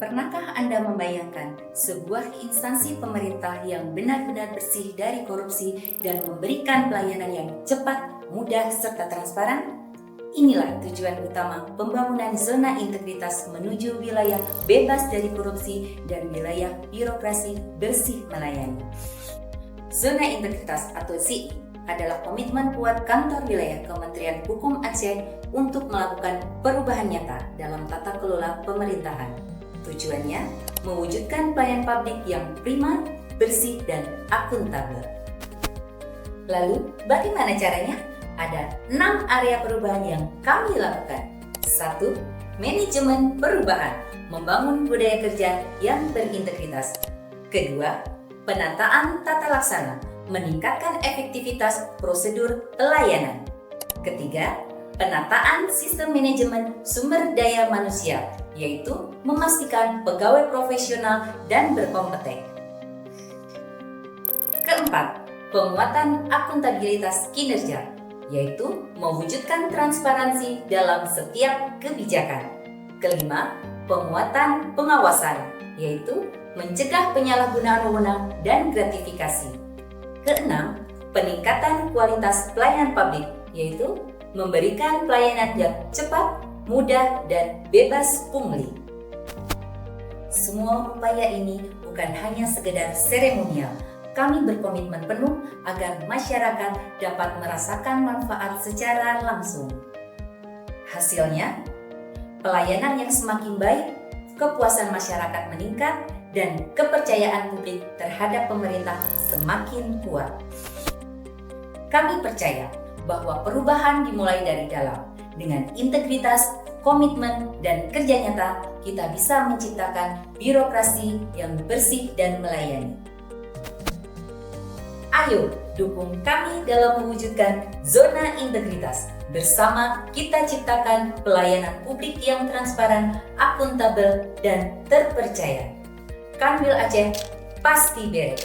Pernahkah Anda membayangkan sebuah instansi pemerintah yang benar-benar bersih dari korupsi dan memberikan pelayanan yang cepat, mudah, serta transparan? Inilah tujuan utama pembangunan zona integritas menuju wilayah bebas dari korupsi dan wilayah birokrasi bersih melayani. Zona integritas atau ZI adalah komitmen kuat kantor wilayah Kementerian Hukum Aceh untuk melakukan perubahan nyata dalam tata kelola pemerintahan. Tujuannya mewujudkan pelayanan publik yang prima, bersih, dan akuntabel. Lalu, bagaimana caranya? Ada 6 area perubahan yang kami lakukan. 1. Manajemen perubahan, membangun budaya kerja yang berintegritas. Kedua, penataan tata laksana, meningkatkan efektivitas prosedur pelayanan. Ketiga, penataan sistem manajemen sumber daya manusia, yaitu memastikan pegawai profesional dan berkompeten. Keempat, penguatan akuntabilitas kinerja, yaitu mewujudkan transparansi dalam setiap kebijakan. Kelima, penguatan pengawasan, yaitu mencegah penyalahgunaan wewenang dan gratifikasi. Keenam, peningkatan kualitas pelayanan publik, yaitu memberikan pelayanan yang cepat, mudah, dan bebas pungli. Semua upaya ini bukan hanya sekedar seremonial. Kami berkomitmen penuh agar masyarakat dapat merasakan manfaat secara langsung. Hasilnya, pelayanan yang semakin baik, kepuasan masyarakat meningkat, dan kepercayaan publik terhadap pemerintah semakin kuat. Kami percaya bahwa perubahan dimulai dari dalam. Dengan integritas, komitmen, dan kerja nyata, kita bisa menciptakan birokrasi yang bersih dan melayani. Ayo, dukung kami dalam mewujudkan zona integritas. Bersama kita ciptakan pelayanan publik yang transparan, akuntabel, dan terpercaya. Kanwil Aceh pasti beres.